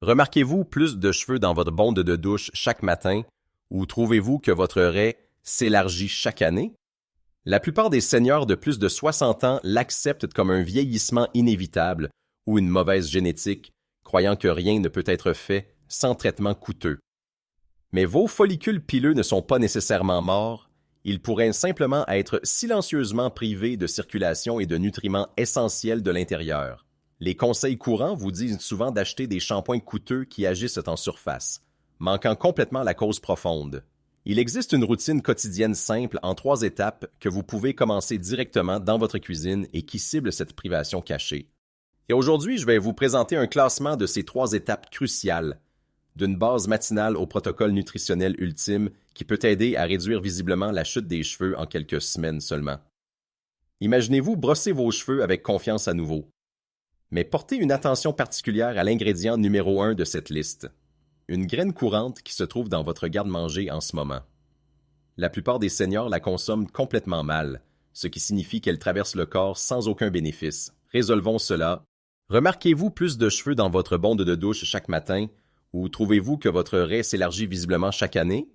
Remarquez-vous plus de cheveux dans votre bonde de douche chaque matin ou trouvez-vous que votre raie s'élargit chaque année? La plupart des seniors de plus de 60 ans l'acceptent comme un vieillissement inévitable ou une mauvaise génétique, croyant que rien ne peut être fait sans traitement coûteux. Mais vos follicules pileux ne sont pas nécessairement morts, ils pourraient simplement être silencieusement privés de circulation et de nutriments essentiels de l'intérieur. Les conseils courants vous disent souvent d'acheter des shampoings coûteux qui agissent en surface, manquant complètement la cause profonde. Il existe une routine quotidienne simple en 3 étapes que vous pouvez commencer directement dans votre cuisine et qui cible cette privation cachée. Et aujourd'hui, je vais vous présenter un classement de ces 3 étapes cruciales, d'une base matinale au protocole nutritionnel ultime qui peut aider à réduire visiblement la chute des cheveux en quelques semaines seulement. Imaginez-vous brosser vos cheveux avec confiance à nouveau. Mais portez une attention particulière à l'ingrédient numéro 1 de cette liste, une graine courante qui se trouve dans votre garde-manger en ce moment. La plupart des seniors la consomment complètement mal, ce qui signifie qu'elle traverse le corps sans aucun bénéfice. Résolvons cela. Remarquez-vous plus de cheveux dans votre bonde de douche chaque matin ou trouvez-vous que votre raie s'élargit visiblement chaque année?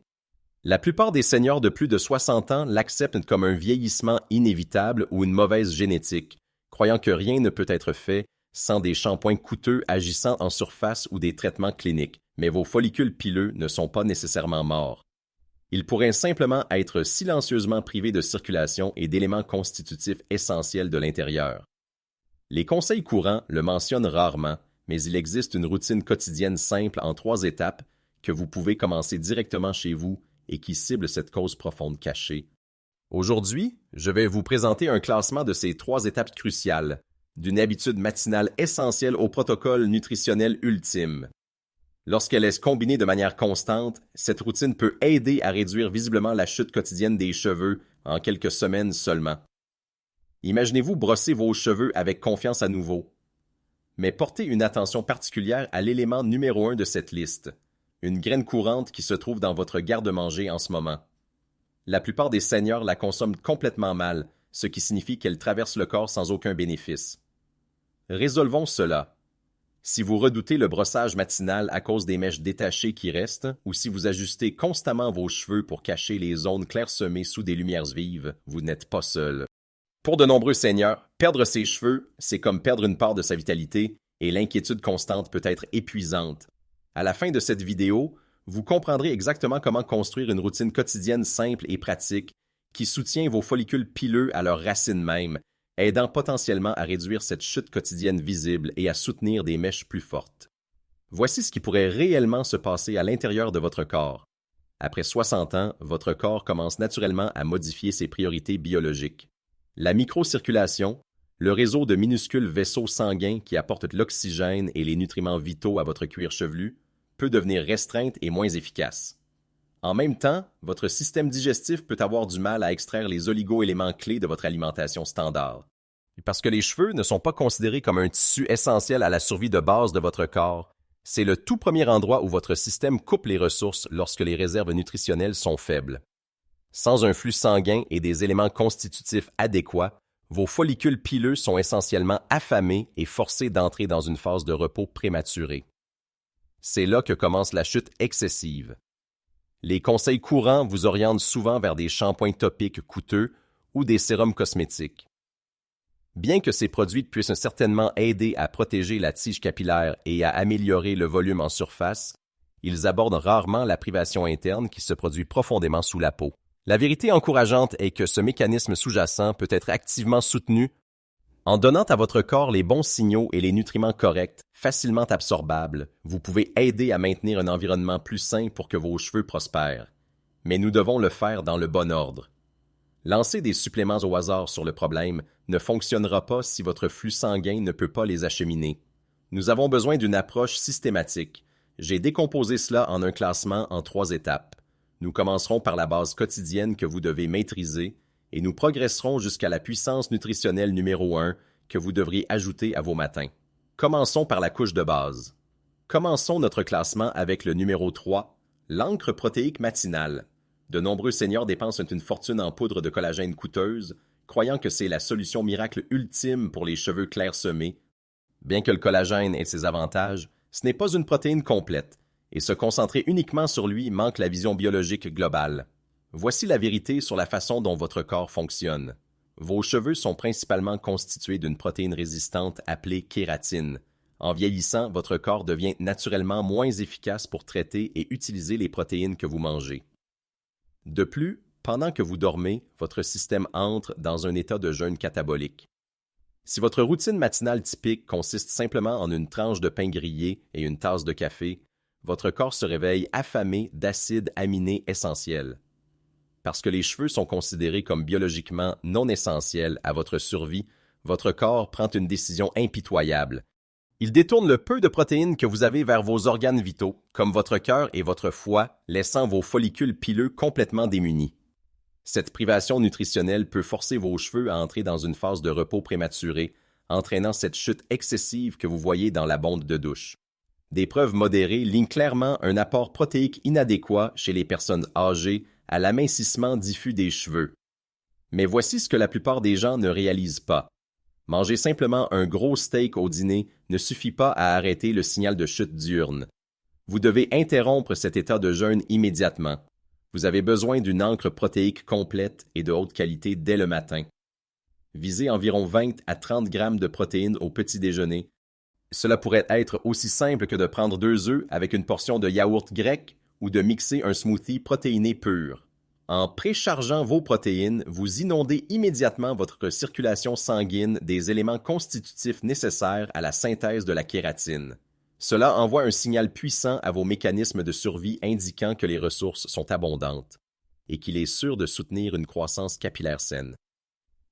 La plupart des seniors de plus de 60 ans l'acceptent comme un vieillissement inévitable ou une mauvaise génétique, croyant que rien ne peut être fait sans des shampoings coûteux agissant en surface ou des traitements cliniques, mais vos follicules pileux ne sont pas nécessairement morts. Ils pourraient simplement être silencieusement privés de circulation et d'éléments constitutifs essentiels de l'intérieur. Les conseils courants le mentionnent rarement, mais il existe une routine quotidienne simple en 3 étapes que vous pouvez commencer directement chez vous et qui cible cette cause profonde cachée. Aujourd'hui, je vais vous présenter un classement de ces 3 étapes cruciales, d'une habitude matinale essentielle au protocole nutritionnel ultime. Lorsqu'elle est combinée de manière constante, cette routine peut aider à réduire visiblement la chute quotidienne des cheveux en quelques semaines seulement. Imaginez-vous brosser vos cheveux avec confiance à nouveau. Mais portez une attention particulière à l'élément numéro 1 de cette liste, une graine courante qui se trouve dans votre garde-manger en ce moment. La plupart des seniors la consomment complètement mal, ce qui signifie qu'elle traverse le corps sans aucun bénéfice. Résolvons cela. Si vous redoutez le brossage matinal à cause des mèches détachées qui restent, ou si vous ajustez constamment vos cheveux pour cacher les zones clairsemées sous des lumières vives, vous n'êtes pas seul. Pour de nombreux seniors, perdre ses cheveux, c'est comme perdre une part de sa vitalité, et l'inquiétude constante peut être épuisante. À la fin de cette vidéo, vous comprendrez exactement comment construire une routine quotidienne simple et pratique qui soutient vos follicules pileux à leurs racines mêmes, aidant potentiellement à réduire cette chute quotidienne visible et à soutenir des mèches plus fortes. Voici ce qui pourrait réellement se passer à l'intérieur de votre corps. Après 60 ans, votre corps commence naturellement à modifier ses priorités biologiques. La microcirculation, le réseau de minuscules vaisseaux sanguins qui apportent l'oxygène et les nutriments vitaux à votre cuir chevelu, peut devenir restreinte et moins efficace. En même temps, votre système digestif peut avoir du mal à extraire les oligo-éléments clés de votre alimentation standard. Et parce que les cheveux ne sont pas considérés comme un tissu essentiel à la survie de base de votre corps, c'est le tout premier endroit où votre système coupe les ressources lorsque les réserves nutritionnelles sont faibles. Sans un flux sanguin et des éléments constitutifs adéquats, vos follicules pileux sont essentiellement affamés et forcés d'entrer dans une phase de repos prématuré. C'est là que commence la chute excessive. Les conseils courants vous orientent souvent vers des shampoings topiques coûteux ou des sérums cosmétiques. Bien que ces produits puissent certainement aider à protéger la tige capillaire et à améliorer le volume en surface, ils abordent rarement la privation interne qui se produit profondément sous la peau. La vérité encourageante est que ce mécanisme sous-jacent peut être activement soutenu en donnant à votre corps les bons signaux et les nutriments corrects, facilement absorbables. Vous pouvez aider à maintenir un environnement plus sain pour que vos cheveux prospèrent. Mais nous devons le faire dans le bon ordre. Lancer des suppléments au hasard sur le problème ne fonctionnera pas si votre flux sanguin ne peut pas les acheminer. Nous avons besoin d'une approche systématique. J'ai décomposé cela en un classement en 3 étapes. Nous commencerons par la base quotidienne que vous devez maîtriser et nous progresserons jusqu'à la puissance nutritionnelle numéro 1 que vous devriez ajouter à vos matins. Commençons par la couche de base. Commençons notre classement avec le numéro 3, l'encre protéique matinale. De nombreux seniors dépensent une fortune en poudre de collagène coûteuse, croyant que c'est la solution miracle ultime pour les cheveux clairsemés. Bien que le collagène ait ses avantages, Ce n'est pas une protéine complète, et se concentrer uniquement sur lui manque la vision biologique globale. Voici la vérité sur la façon dont votre corps fonctionne. Vos cheveux sont principalement constitués d'une protéine résistante appelée kératine. En vieillissant, votre corps devient naturellement moins efficace pour traiter et utiliser les protéines que vous mangez. De plus, pendant que vous dormez, votre système entre dans un état de jeûne catabolique. Si votre routine matinale typique consiste simplement en une tranche de pain grillé et une tasse de café, votre corps se réveille affamé d'acides aminés essentiels. Parce que les cheveux sont considérés comme biologiquement non essentiels à votre survie, votre corps prend une décision impitoyable. Il détourne le peu de protéines que vous avez vers vos organes vitaux, comme votre cœur et votre foie, laissant vos follicules pileux complètement démunis. Cette privation nutritionnelle peut forcer vos cheveux à entrer dans une phase de repos prématuré, entraînant cette chute excessive que vous voyez dans la bonde de douche. Des preuves modérées lignent clairement un apport protéique inadéquat chez les personnes âgées à l'amincissement diffus des cheveux. Mais voici ce que la plupart des gens ne réalisent pas. Manger simplement un gros steak au dîner ne suffit pas à arrêter le signal de chute diurne. Vous devez interrompre cet état de jeûne immédiatement. Vous avez besoin d'une encre protéique complète et de haute qualité dès le matin. Visez environ 20 à 30 grammes de protéines au petit déjeuner. Cela pourrait être aussi simple que de prendre 2 œufs avec une portion de yaourt grec ou de mixer un smoothie protéiné pur. En préchargeant vos protéines, vous inondez immédiatement votre circulation sanguine des éléments constitutifs nécessaires à la synthèse de la kératine. Cela envoie un signal puissant à vos mécanismes de survie indiquant que les ressources sont abondantes et qu'il est sûr de soutenir une croissance capillaire saine.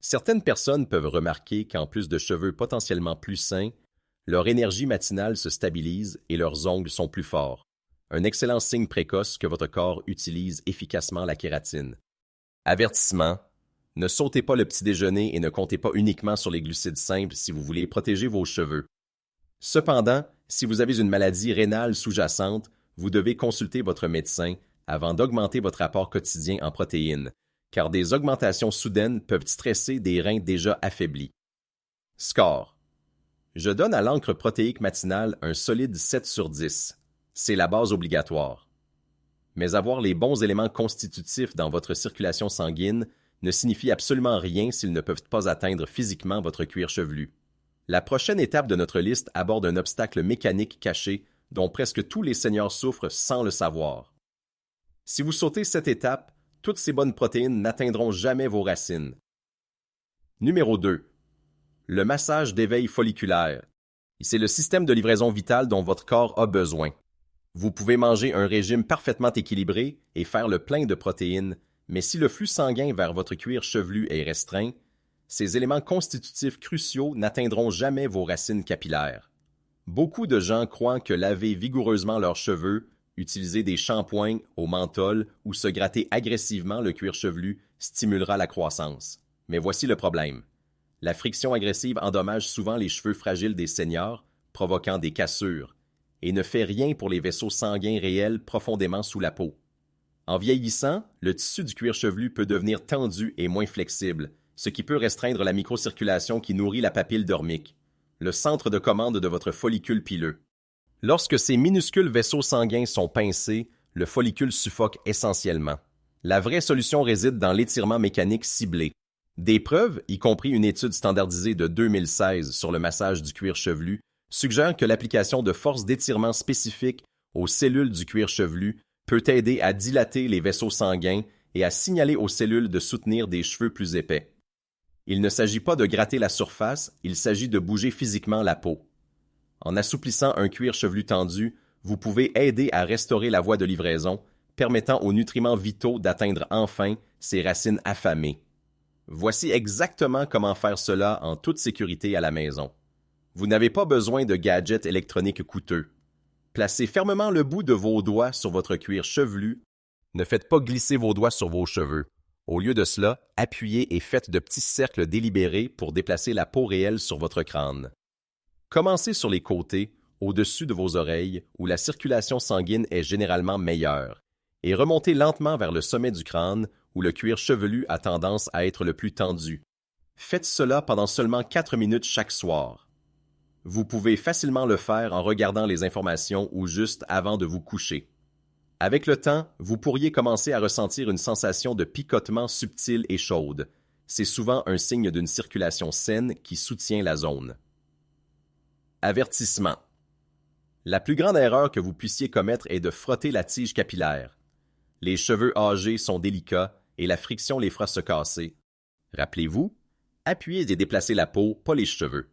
Certaines personnes peuvent remarquer qu'en plus de cheveux potentiellement plus sains, leur énergie matinale se stabilise et leurs ongles sont plus forts. Un excellent signe précoce que votre corps utilise efficacement la kératine. Avertissement: ne sautez pas le petit déjeuner et ne comptez pas uniquement sur les glucides simples si vous voulez protéger vos cheveux. Cependant, si vous avez une maladie rénale sous-jacente, vous devez consulter votre médecin avant d'augmenter votre apport quotidien en protéines, car des augmentations soudaines peuvent stresser des reins déjà affaiblis. Score: je donne à l'encre protéique matinale un solide 7 sur 10. C'est la base obligatoire. Mais avoir les bons éléments constitutifs dans votre circulation sanguine ne signifie absolument rien s'ils ne peuvent pas atteindre physiquement votre cuir chevelu. La prochaine étape de notre liste aborde un obstacle mécanique caché dont presque tous les seigneurs souffrent sans le savoir. Si vous sautez cette étape, toutes ces bonnes protéines n'atteindront jamais vos racines. Numéro 2. Le massage d'éveil folliculaire. C'est le système de livraison vitale dont votre corps a besoin. Vous pouvez manger un régime parfaitement équilibré et faire le plein de protéines, mais si le flux sanguin vers votre cuir chevelu est restreint, ces éléments constitutifs cruciaux n'atteindront jamais vos racines capillaires. Beaucoup de gens croient que laver vigoureusement leurs cheveux, utiliser des shampoings au menthol ou se gratter agressivement le cuir chevelu stimulera la croissance. Mais voici le problème. La friction agressive endommage souvent les cheveux fragiles des seniors, provoquant des cassures, et ne fait rien pour les vaisseaux sanguins réels profondément sous la peau. En vieillissant, le tissu du cuir chevelu peut devenir tendu et moins flexible, ce qui peut restreindre la microcirculation qui nourrit la papille dormique, le centre de commande de votre follicule pileux. Lorsque ces minuscules vaisseaux sanguins sont pincés, le follicule suffoque essentiellement. La vraie solution réside dans l'étirement mécanique ciblé. Des preuves, y compris une étude standardisée de 2016 sur le massage du cuir chevelu, suggèrent que l'application de forces d'étirement spécifiques aux cellules du cuir chevelu peut aider à dilater les vaisseaux sanguins et à signaler aux cellules de soutenir des cheveux plus épais. Il ne s'agit pas de gratter la surface, il s'agit de bouger physiquement la peau. En assouplissant un cuir chevelu tendu, vous pouvez aider à restaurer la voie de livraison, permettant aux nutriments vitaux d'atteindre enfin ces racines affamées. Voici exactement comment faire cela en toute sécurité à la maison. Vous n'avez pas besoin de gadgets électroniques coûteux. Placez fermement le bout de vos doigts sur votre cuir chevelu. Ne faites pas glisser vos doigts sur vos cheveux. Au lieu de cela, appuyez et faites de petits cercles délibérés pour déplacer la peau réelle sur votre crâne. Commencez sur les côtés, au-dessus de vos oreilles, où la circulation sanguine est généralement meilleure, et remontez lentement vers le sommet du crâne, où le cuir chevelu a tendance à être le plus tendu. Faites cela pendant seulement 4 minutes chaque soir. Vous pouvez facilement le faire en regardant les informations ou juste avant de vous coucher. Avec le temps, vous pourriez commencer à ressentir une sensation de picotement subtile et chaude. C'est souvent un signe d'une circulation saine qui soutient la zone. Avertissement. La plus grande erreur que vous puissiez commettre est de frotter la tige capillaire. Les cheveux âgés sont délicats et la friction les fera se casser. Rappelez-vous, appuyez et déplacez la peau, pas les cheveux.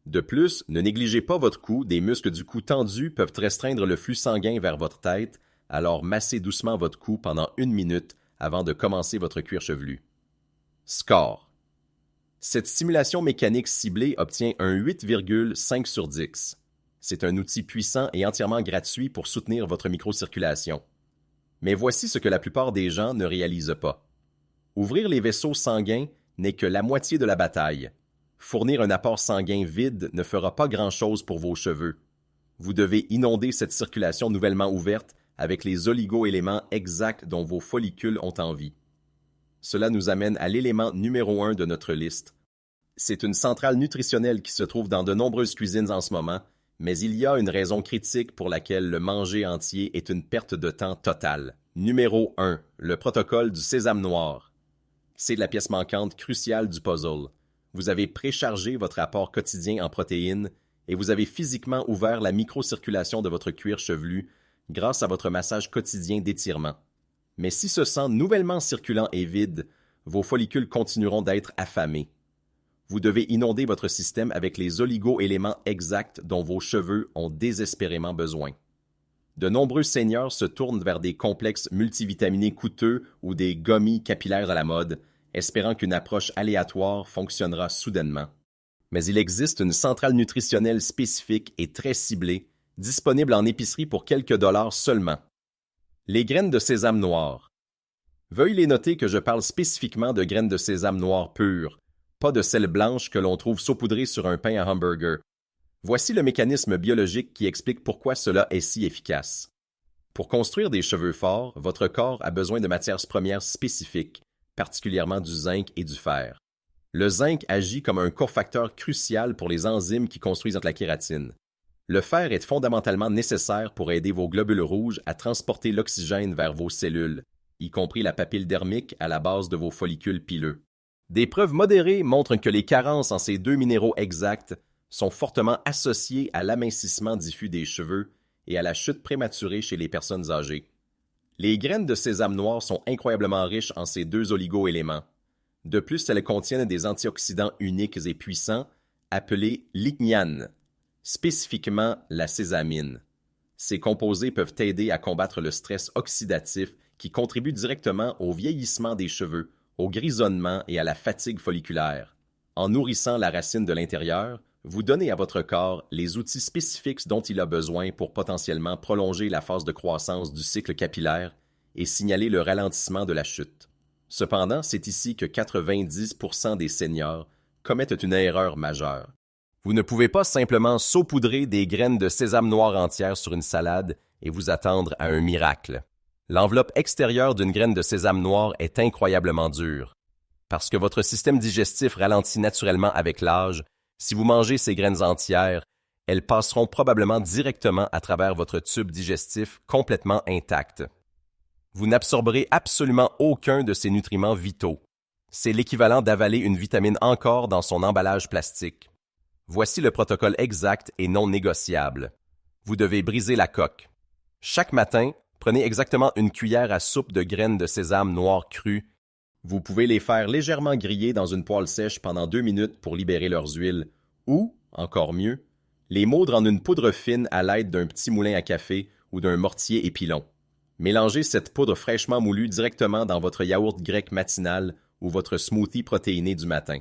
De plus, ne négligez pas votre cou, des muscles du cou tendus peuvent restreindre le flux sanguin vers votre tête, alors massez doucement votre cou pendant 1 minute avant de commencer votre cuir chevelu. Score. Cette stimulation mécanique ciblée obtient un 8,5 sur 10. C'est un outil puissant et entièrement gratuit pour soutenir votre microcirculation. Mais voici ce que la plupart des gens ne réalisent pas. Ouvrir les vaisseaux sanguins n'est que la moitié de la bataille. Fournir un apport sanguin vide ne fera pas grand-chose pour vos cheveux. Vous devez inonder cette circulation nouvellement ouverte avec les oligo-éléments exacts dont vos follicules ont envie. Cela nous amène à l'élément numéro 1 de notre liste. C'est une centrale nutritionnelle qui se trouve dans de nombreuses cuisines en ce moment, mais il y a une raison critique pour laquelle le manger entier est une perte de temps totale. Numéro 1. Le protocole du sésame noir. C'est la pièce manquante cruciale du puzzle. Vous avez préchargé votre apport quotidien en protéines et vous avez physiquement ouvert la microcirculation de votre cuir chevelu grâce à votre massage quotidien d'étirement. Mais si ce sang nouvellement circulant est vide, vos follicules continueront d'être affamés. Vous devez inonder votre système avec les oligo-éléments exacts dont vos cheveux ont désespérément besoin. De nombreux seniors se tournent vers des complexes multivitaminés coûteux ou des gummies capillaires à la mode, espérant qu'une approche aléatoire fonctionnera soudainement. Mais il existe une centrale nutritionnelle spécifique et très ciblée, disponible en épicerie pour quelques dollars seulement. Les graines de sésame noir. Veuillez les noter que je parle spécifiquement de graines de sésame noir pures, pas de celles blanches que l'on trouve saupoudrées sur un pain à hamburger. Voici le mécanisme biologique qui explique pourquoi cela est si efficace. Pour construire des cheveux forts, votre corps a besoin de matières premières spécifiques, particulièrement du zinc et du fer. Le zinc agit comme un cofacteur crucial pour les enzymes qui construisent la kératine. Le fer est fondamentalement nécessaire pour aider vos globules rouges à transporter l'oxygène vers vos cellules, y compris la papille dermique à la base de vos follicules pileux. Des preuves modérées montrent que les carences en ces deux minéraux exacts sont fortement associées à l'amincissement diffus des cheveux et à la chute prématurée chez les personnes âgées. Les graines de sésame noir sont incroyablement riches en ces deux oligo-éléments. De plus, elles contiennent des antioxydants uniques et puissants appelés lignanes, spécifiquement la sésamine. Ces composés peuvent aider à combattre le stress oxydatif qui contribue directement au vieillissement des cheveux, au grisonnement et à la fatigue folliculaire. En nourrissant la racine de l'intérieur, vous donnez à votre corps les outils spécifiques dont il a besoin pour potentiellement prolonger la phase de croissance du cycle capillaire et signaler le ralentissement de la chute. Cependant, c'est ici que 90% des seniors commettent une erreur majeure. Vous ne pouvez pas simplement saupoudrer des graines de sésame noir entières sur une salade et vous attendre à un miracle. L'enveloppe extérieure d'une graine de sésame noir est incroyablement dure. Parce que votre système digestif ralentit naturellement avec l'âge, si vous mangez ces graines entières, elles passeront probablement directement à travers votre tube digestif complètement intact. Vous n'absorberez absolument aucun de ces nutriments vitaux. C'est l'équivalent d'avaler une vitamine encore dans son emballage plastique. Voici le protocole exact et non négociable. Vous devez briser la coque. Chaque matin, prenez exactement une cuillère à soupe de graines de sésame noir crues. Vous pouvez les faire légèrement griller dans une poêle sèche pendant 2 minutes pour libérer leurs huiles, ou, encore mieux, les moudre en une poudre fine à l'aide d'un petit moulin à café ou d'un mortier épilon. Mélangez cette poudre fraîchement moulue directement dans votre yaourt grec matinal ou votre smoothie protéiné du matin.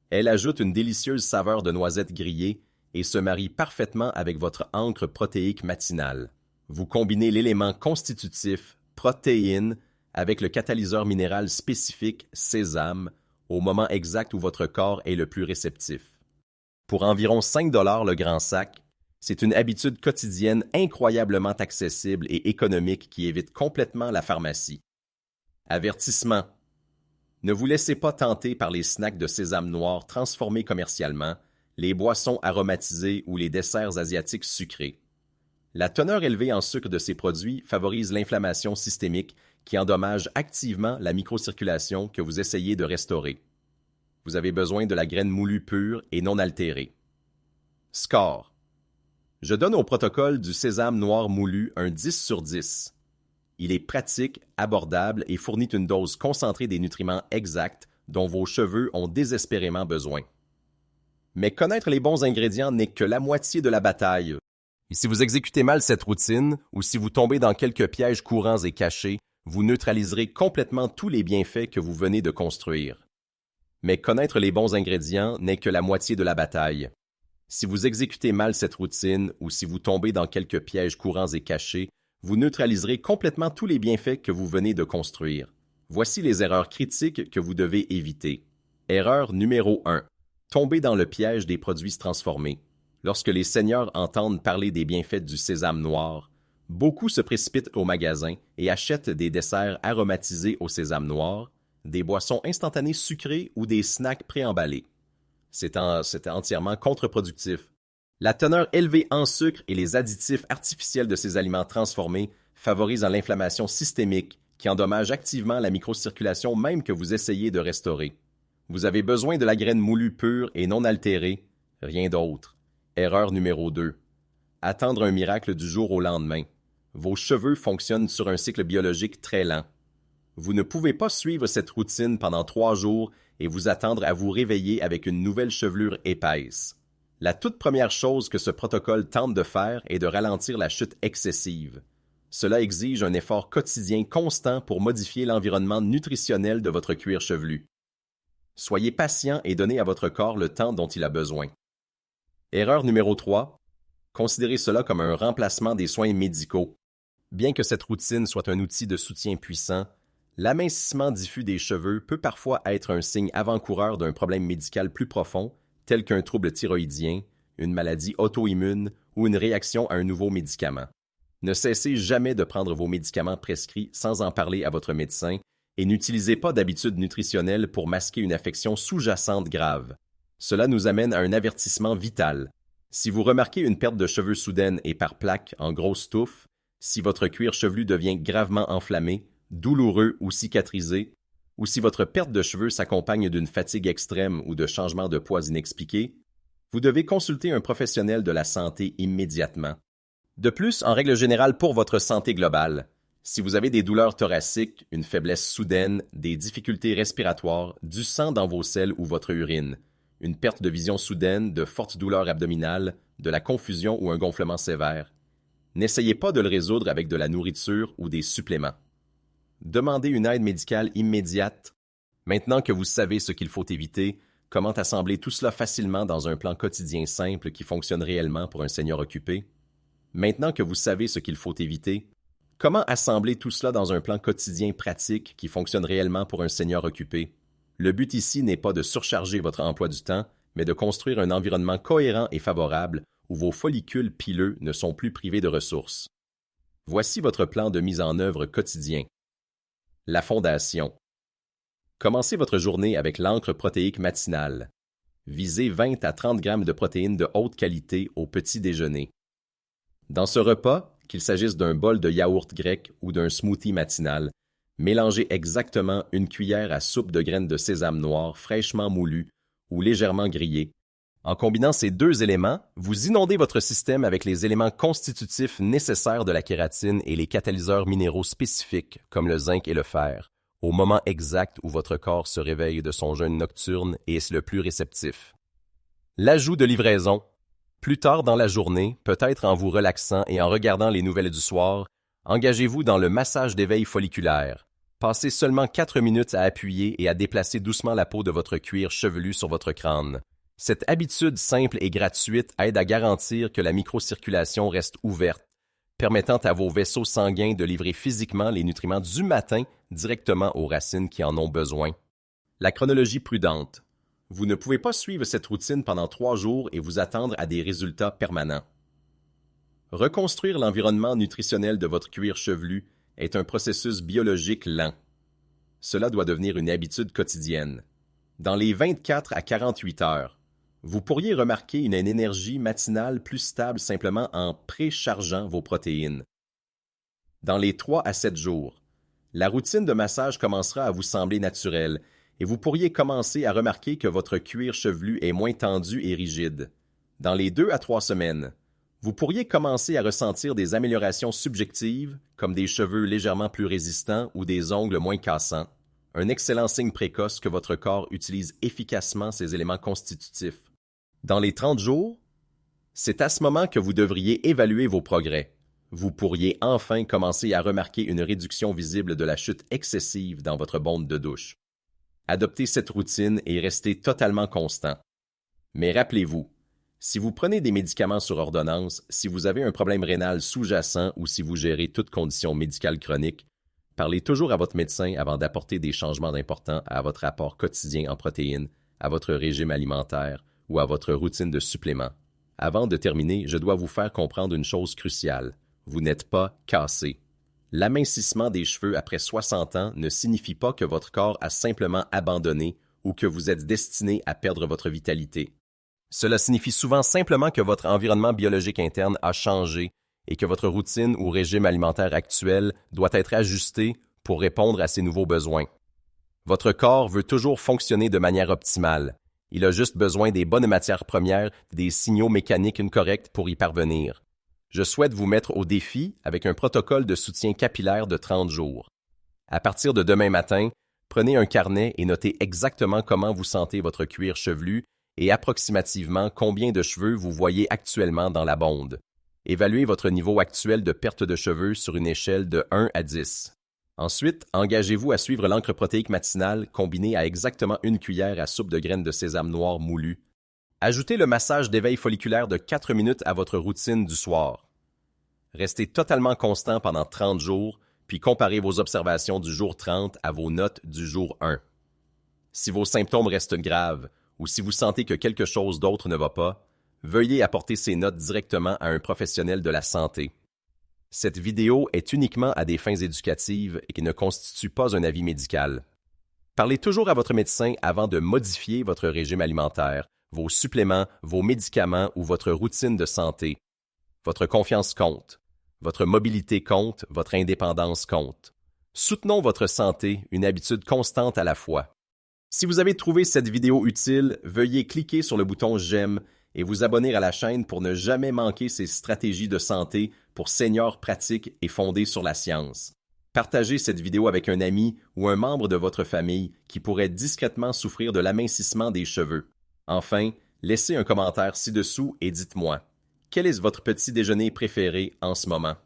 Elle ajoute une délicieuse saveur de noisettes grillées et se marie parfaitement avec votre encre protéique matinale. Vous combinez l'élément constitutif, protéine, avec le catalyseur minéral spécifique, sésame, au moment exact où votre corps est le plus réceptif. Pour environ 5 $ le grand sac, c'est une habitude quotidienne incroyablement accessible et économique qui évite complètement la pharmacie. Avertissement. Ne vous laissez pas tenter par les snacks de sésame noir transformés commercialement, les boissons aromatisées ou les desserts asiatiques sucrés. La teneur élevée en sucre de ces produits favorise l'inflammation systémique qui endommage activement la microcirculation que vous essayez de restaurer. Vous avez besoin de la graine moulue pure et non altérée. Score. Je donne au protocole du sésame noir moulu un 10 sur 10. Il est pratique, abordable et fournit une dose concentrée des nutriments exacts dont vos cheveux ont désespérément besoin. Mais connaître les bons ingrédients n'est que la moitié de la bataille. Et si vous exécutez mal cette routine, ou si vous tombez dans quelques pièges courants et cachés, vous neutraliserez complètement tous les bienfaits que vous venez de construire. Mais connaître les bons ingrédients n'est que la moitié de la bataille. Si vous exécutez mal cette routine, ou si vous tombez dans quelques pièges courants et cachés, vous neutraliserez complètement tous les bienfaits que vous venez de construire. Voici les erreurs critiques que vous devez éviter. Erreur numéro 1. Tomber dans le piège des produits transformés. Lorsque les seigneurs entendent parler des bienfaits du sésame noir, beaucoup se précipitent au magasin et achètent des desserts aromatisés au sésame noir, des boissons instantanées sucrées ou des snacks préemballés. C'est entièrement contre-productif. La teneur élevée en sucre et les additifs artificiels de ces aliments transformés favorisent l'inflammation systémique qui endommage activement la microcirculation même que vous essayez de restaurer. Vous avez besoin de la graine moulue pure et non altérée, rien d'autre. Erreur numéro 2. Attendre un miracle du jour au lendemain. Vos cheveux fonctionnent sur un cycle biologique très lent. Vous ne pouvez pas suivre cette routine pendant 3 jours et vous attendre à vous réveiller avec une nouvelle chevelure épaisse. La toute première chose que ce protocole tente de faire est de ralentir la chute excessive. Cela exige un effort quotidien constant pour modifier l'environnement nutritionnel de votre cuir chevelu. Soyez patient et donnez à votre corps le temps dont il a besoin. Erreur numéro 3. Considérez cela comme un remplacement des soins médicaux. Bien que cette routine soit un outil de soutien puissant, l'amincissement diffus des cheveux peut parfois être un signe avant-coureur d'un problème médical plus profond, tel qu'un trouble thyroïdien, une maladie auto-immune ou une réaction à un nouveau médicament. Ne cessez jamais de prendre vos médicaments prescrits sans en parler à votre médecin et n'utilisez pas d'habitudes nutritionnelles pour masquer une affection sous-jacente grave. Cela nous amène à un avertissement vital. Si vous remarquez une perte de cheveux soudaine et par plaques en grosses touffes, si votre cuir chevelu devient gravement enflammé, douloureux ou cicatrisé, ou si votre perte de cheveux s'accompagne d'une fatigue extrême ou de changements de poids inexpliqués, vous devez consulter un professionnel de la santé immédiatement. De plus, en règle générale pour votre santé globale, si vous avez des douleurs thoraciques, une faiblesse soudaine, des difficultés respiratoires, du sang dans vos selles ou votre urine, une perte de vision soudaine, de fortes douleurs abdominales, de la confusion ou un gonflement sévère, n'essayez pas de le résoudre avec de la nourriture ou des suppléments. Demandez une aide médicale immédiate. Maintenant que vous savez ce qu'il faut éviter, comment assembler tout cela facilement dans un plan quotidien simple qui fonctionne réellement pour un seigneur occupé? Maintenant que vous savez ce qu'il faut éviter, comment assembler tout cela dans un plan quotidien pratique qui fonctionne réellement pour un seigneur occupé? Le but ici n'est pas de surcharger votre emploi du temps, mais de construire un environnement cohérent et favorable où vos follicules pileux ne sont plus privés de ressources. Voici votre plan de mise en œuvre quotidien. La fondation. Commencez votre journée avec l'encre protéique matinale. Visez 20 à 30 grammes de protéines de haute qualité au petit déjeuner. Dans ce repas, qu'il s'agisse d'un bol de yaourt grec ou d'un smoothie matinal, mélangez exactement une cuillère à soupe de graines de sésame noir fraîchement moulues ou légèrement grillées. En combinant ces 2 éléments, vous inondez votre système avec les éléments constitutifs nécessaires de la kératine et les catalyseurs minéraux spécifiques comme le zinc et le fer, au moment exact où votre corps se réveille de son jeûne nocturne et est le plus réceptif. L'ajout de livraison. Plus tard dans la journée, peut-être en vous relaxant et en regardant les nouvelles du soir, engagez-vous dans le massage d'éveil folliculaire. Passez seulement 4 minutes à appuyer et à déplacer doucement la peau de votre cuir chevelu sur votre crâne. Cette habitude simple et gratuite aide à garantir que la microcirculation reste ouverte, permettant à vos vaisseaux sanguins de livrer physiquement les nutriments du matin directement aux racines qui en ont besoin. La chronologie prudente. Vous ne pouvez pas suivre cette routine pendant 3 jours et vous attendre à des résultats permanents. Reconstruire l'environnement nutritionnel de votre cuir chevelu est un processus biologique lent. Cela doit devenir une habitude quotidienne. Dans les 24 à 48 heures, Vous pourriez remarquer une énergie matinale plus stable simplement en préchargeant vos protéines. Dans les 3 à 7 jours, la routine de massage commencera à vous sembler naturelle et vous pourriez commencer à remarquer que votre cuir chevelu est moins tendu et rigide. Dans les 2 à 3 semaines, vous pourriez commencer à ressentir des améliorations subjectives, comme des cheveux légèrement plus résistants ou des ongles moins cassants, un excellent signe précoce que votre corps utilise efficacement ces éléments constitutifs. Dans les 30 jours, c'est à ce moment que vous devriez évaluer vos progrès. Vous pourriez enfin commencer à remarquer une réduction visible de la chute excessive dans votre bonde de douche. Adoptez cette routine et restez totalement constant. Mais rappelez-vous, si vous prenez des médicaments sur ordonnance, si vous avez un problème rénal sous-jacent ou si vous gérez toute condition médicale chronique, parlez toujours à votre médecin avant d'apporter des changements importants à votre apport quotidien en protéines, à votre régime alimentaire ou à votre routine de suppléments. Avant de terminer, je dois vous faire comprendre une chose cruciale. Vous n'êtes pas cassé. L'amincissement des cheveux après 60 ans ne signifie pas que votre corps a simplement abandonné ou que vous êtes destiné à perdre votre vitalité. Cela signifie souvent simplement que votre environnement biologique interne a changé et que votre routine ou régime alimentaire actuel doit être ajusté pour répondre à ces nouveaux besoins. Votre corps veut toujours fonctionner de manière optimale. Il a juste besoin des bonnes matières premières, des signaux mécaniques corrects pour y parvenir. Je souhaite vous mettre au défi avec un protocole de soutien capillaire de 30 jours. À partir de demain matin, prenez un carnet et notez exactement comment vous sentez votre cuir chevelu et approximativement combien de cheveux vous voyez actuellement dans la bonde. Évaluez votre niveau actuel de perte de cheveux sur une échelle de 1 à 10. Ensuite, engagez-vous à suivre l'encre protéique matinale combinée à exactement 1 cuillère à soupe de graines de sésame noir moulu. Ajoutez le massage d'éveil folliculaire de 4 minutes à votre routine du soir. Restez totalement constant pendant 30 jours, puis comparez vos observations du jour 30 à vos notes du jour 1. Si vos symptômes restent graves, ou si vous sentez que quelque chose d'autre ne va pas, veuillez apporter ces notes directement à un professionnel de la santé. Cette vidéo est uniquement à des fins éducatives et qui ne constitue pas un avis médical. Parlez toujours à votre médecin avant de modifier votre régime alimentaire, vos suppléments, vos médicaments ou votre routine de santé. Votre confiance compte. Votre mobilité compte, votre indépendance compte. Soutenons votre santé, une habitude constante à la fois. Si vous avez trouvé cette vidéo utile, veuillez cliquer sur le bouton « J'aime » et vous abonner à la chaîne pour ne jamais manquer ces stratégies de santé pour seniors pratiques et fondées sur la science. Partagez cette vidéo avec un ami ou un membre de votre famille qui pourrait discrètement souffrir de l'amincissement des cheveux. Enfin, laissez un commentaire ci-dessous et dites-moi, quel est votre petit déjeuner préféré en ce moment?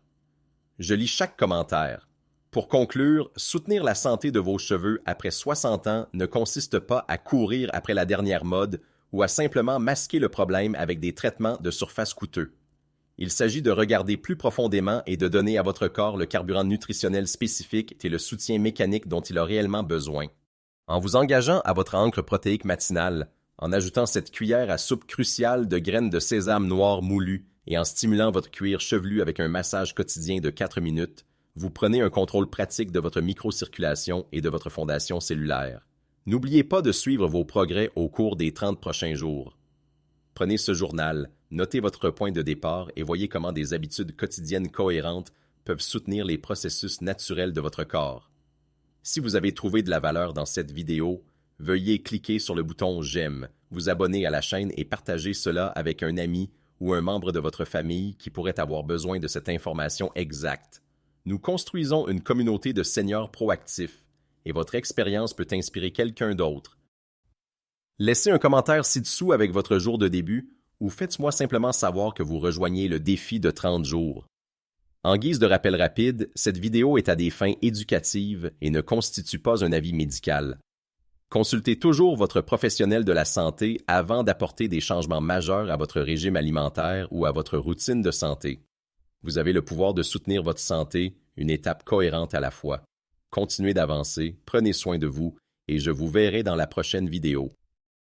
Je lis chaque commentaire. Pour conclure, soutenir la santé de vos cheveux après 60 ans ne consiste pas à courir après la dernière mode ou à simplement masquer le problème avec des traitements de surface coûteux. Il s'agit de regarder plus profondément et de donner à votre corps le carburant nutritionnel spécifique et le soutien mécanique dont il a réellement besoin. En vous engageant à votre encre protéique matinale, en ajoutant cette cuillère à soupe cruciale de graines de sésame noir moulu et en stimulant votre cuir chevelu avec un massage quotidien de 4 minutes, vous prenez un contrôle pratique de votre microcirculation et de votre fondation cellulaire. N'oubliez pas de suivre vos progrès au cours des 30 prochains jours. Prenez ce journal, notez votre point de départ et voyez comment des habitudes quotidiennes cohérentes peuvent soutenir les processus naturels de votre corps. Si vous avez trouvé de la valeur dans cette vidéo, veuillez cliquer sur le bouton « J'aime », vous abonner à la chaîne et partager cela avec un ami ou un membre de votre famille qui pourrait avoir besoin de cette information exacte. Nous construisons une communauté de seniors proactifs et votre expérience peut inspirer quelqu'un d'autre. Laissez un commentaire ci-dessous avec votre jour de début ou faites-moi simplement savoir que vous rejoignez le défi de 30 jours. En guise de rappel rapide, cette vidéo est à des fins éducatives et ne constitue pas un avis médical. Consultez toujours votre professionnel de la santé avant d'apporter des changements majeurs à votre régime alimentaire ou à votre routine de santé. Vous avez le pouvoir de soutenir votre santé, une étape cohérente à la fois. Continuez d'avancer, prenez soin de vous et je vous verrai dans la prochaine vidéo.